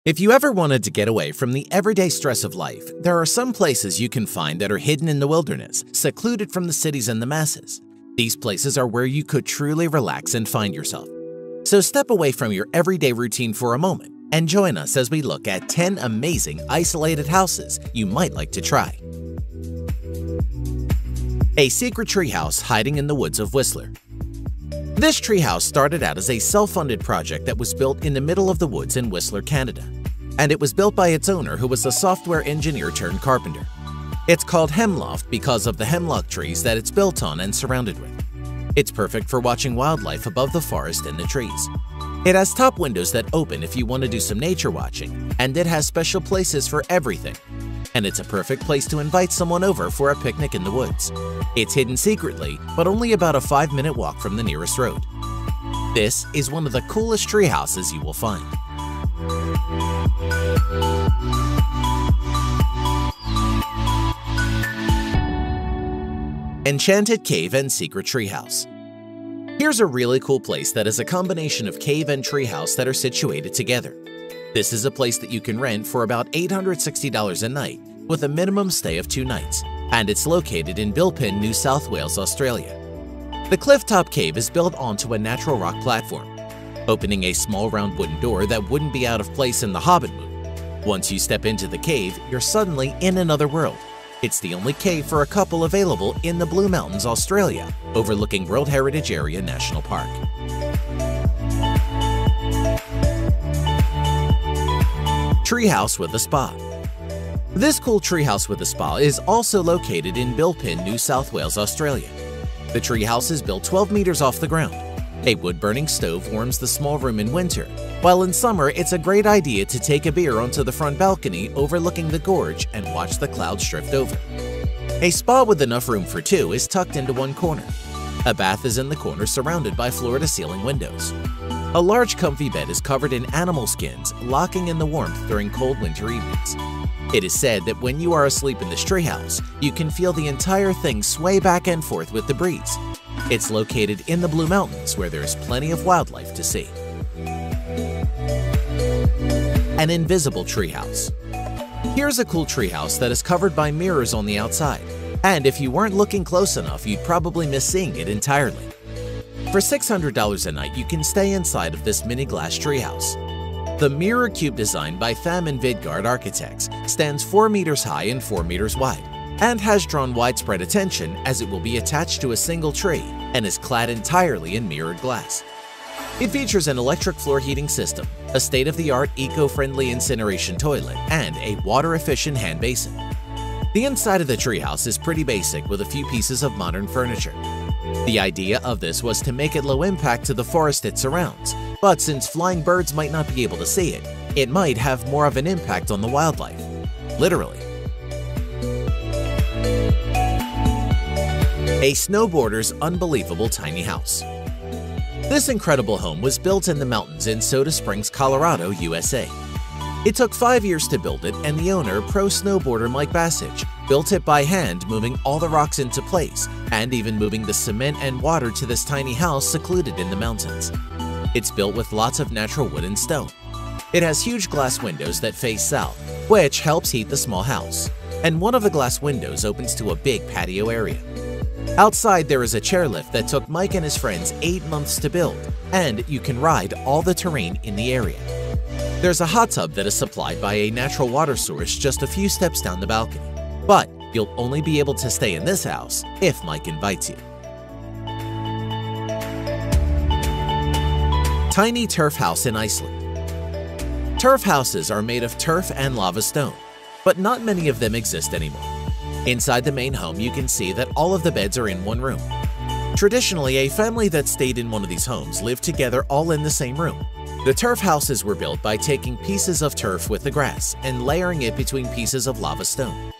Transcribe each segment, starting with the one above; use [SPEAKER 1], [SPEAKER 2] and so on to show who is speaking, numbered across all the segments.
[SPEAKER 1] If you ever wanted to get away from the everyday stress of life, there are some places you can find that are hidden in the wilderness, secluded from the cities and the masses. These places are where you could truly relax and find yourself. So step away from your everyday routine for a moment and join us as we look at 10 amazing isolated houses you might like to try. A secret treehouse hiding in the woods of Whistler. This treehouse started out as a self-funded project that was built in the middle of the woods in Whistler, Canada. And it was built by its owner, who was a software engineer turned carpenter. It's called Hemloft because of the hemlock trees that it's built on and surrounded with. It's perfect for watching wildlife above the forest and the trees. It has top windows that open if you want to do some nature watching, and it has special places for everything. And it's a perfect place to invite someone over for a picnic in the woods. It's hidden secretly, but only about a 5-minute walk from the nearest road. This is one of the coolest tree houses you will find. Enchanted Cave and Secret Treehouse. Here's a really cool place that is a combination of cave and treehouse that are situated together. This is a place that you can rent for about $860 a night with a minimum stay of 2 nights, and it's located in Bilpin, New South Wales, Australia. The clifftop cave is built onto a natural rock platform, opening a small round wooden door that wouldn't be out of place in the Hobbit movie. Once you step into the cave, you're suddenly in another world. It's the only cave for a couple available in the Blue Mountains, Australia, overlooking World Heritage Area National Park. Treehouse with a Spa. This cool treehouse with a spa is also located in Bilpin, New South Wales, Australia. The treehouse is built 12 meters off the ground. A wood-burning stove warms the small room in winter, while in summer it's a great idea to take a beer onto the front balcony overlooking the gorge and watch the clouds drift over. A spa with enough room for 2 is tucked into one corner. A bath is in the corner surrounded by floor-to-ceiling windows. A large comfy bed is covered in animal skins, locking in the warmth during cold winter evenings. It is said that when you are asleep in this treehouse, you can feel the entire thing sway back and forth with the breeze. It's located in the Blue Mountains, where there is plenty of wildlife to see. An invisible treehouse. Here's a cool treehouse that is covered by mirrors on the outside, and if you weren't looking close enough, you'd probably miss seeing it entirely. For $600 a night, you can stay inside of this mini glass treehouse. The mirror cube designed by Tham and Vidgard Architects stands 4 meters high and 4 meters wide, and has drawn widespread attention as it will be attached to a single tree and is clad entirely in mirrored glass. It features an electric floor heating system, a state-of-the-art eco-friendly incineration toilet, and a water-efficient hand basin. The inside of the treehouse is pretty basic with a few pieces of modern furniture. The idea of this was to make it low impact to the forest it surrounds, but since flying birds might not be able to see it, it might have more of an impact on the wildlife. Literally. A snowboarder's unbelievable tiny house. This incredible home was built in the mountains in Soda Springs, Colorado, USA. It took 5 years to build it, and the owner, pro snowboarder Mike Bassage, built it by hand, moving all the rocks into place, and even moving the cement and water to this tiny house secluded in the mountains. It's built with lots of natural wood and stone. It has huge glass windows that face south, which helps heat the small house, and one of the glass windows opens to a big patio area. Outside, there is a chairlift that took Mike and his friends 8 months to build, and you can ride all the terrain in the area. There's a hot tub that is supplied by a natural water source just a few steps down the balcony, but you'll only be able to stay in this house if Mike invites you. Tiny turf house in Iceland. Turf houses are made of turf and lava stone, but not many of them exist anymore. Inside the main home, you can see that all of the beds are in one room. Traditionally, a family that stayed in one of these homes lived together all in the same room. The turf houses were built by taking pieces of turf with the grass and layering it between pieces of lava stone.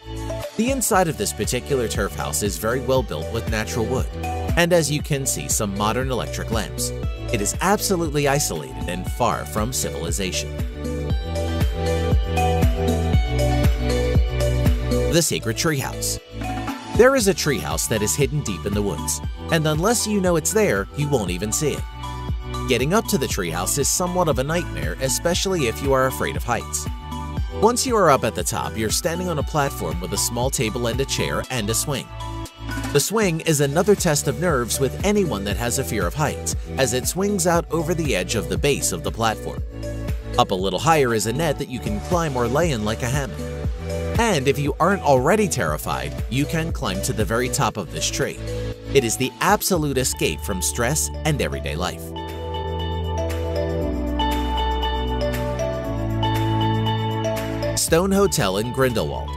[SPEAKER 1] The inside of this particular turf house is very well built with natural wood, and as you can see, some modern electric lamps. It is absolutely isolated and far from civilization. The Secret Treehouse. There is a treehouse that is hidden deep in the woods, and unless you know it's there, you won't even see it. Getting up to the treehouse is somewhat of a nightmare, especially if you are afraid of heights. Once you are up at the top, you're standing on a platform with a small table and a chair and a swing. The swing is another test of nerves with anyone that has a fear of heights, as it swings out over the edge of the base of the platform. Up a little higher is a net that you can climb or lay in like a hammock. And if you aren't already terrified, you can climb to the very top of this tree. It is the absolute escape from stress and everyday life. Stone Hotel in Grindelwald.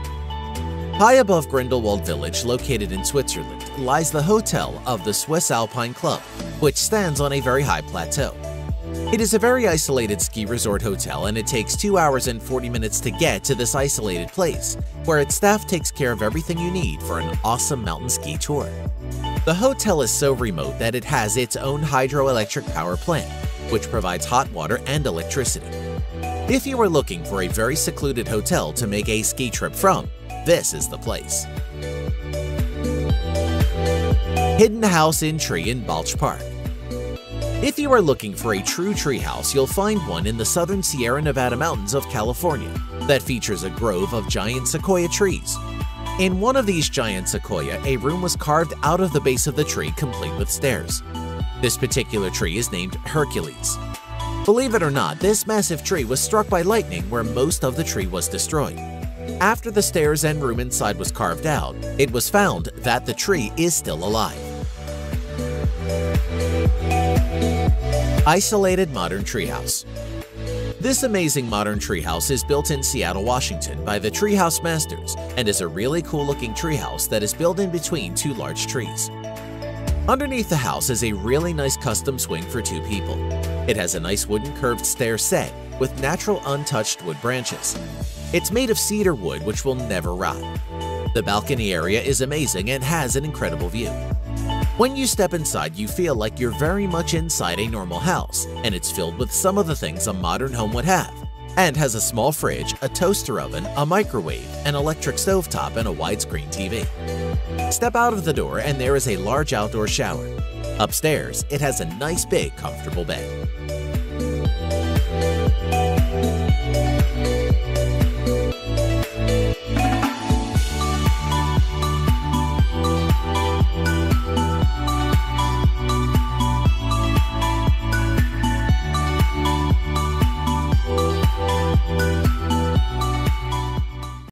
[SPEAKER 1] High above Grindelwald village, located in Switzerland, lies the hotel of the Swiss Alpine Club, which stands on a very high plateau. It is a very isolated ski resort hotel, and it takes 2 hours and 40 minutes to get to this isolated place, where its staff takes care of everything you need for an awesome mountain ski tour. The hotel is so remote that it has its own hydroelectric power plant, which provides hot water and electricity. If you are looking for a very secluded hotel to make a ski trip from, this is the place. Hidden House in Tree in Balch Park. If you are looking for a true treehouse, you'll find one in the southern Sierra Nevada mountains of California that features a grove of giant sequoia trees. In one of these giant sequoia, a room was carved out of the base of the tree, complete with stairs. This particular tree is named Hercules. Believe it or not, this massive tree was struck by lightning where most of the tree was destroyed. After the stairs and room inside was carved out, it was found that the tree is still alive. Isolated Modern Treehouse. This amazing modern treehouse is built in Seattle, Washington by the Treehouse Masters and is a really cool looking treehouse that is built in between two large trees. Underneath the house is a really nice custom swing for 2 people. It has a nice wooden curved stair set with natural untouched wood branches. It's made of cedar wood which will never rot. The balcony area is amazing and has an incredible view. When you step inside, you feel like you're very much inside a normal house, and it's filled with some of the things a modern home would have, and has a small fridge, a toaster oven, a microwave, an electric stovetop, and a widescreen TV. Step out of the door and there is a large outdoor shower. Upstairs, it has a nice big comfortable bed.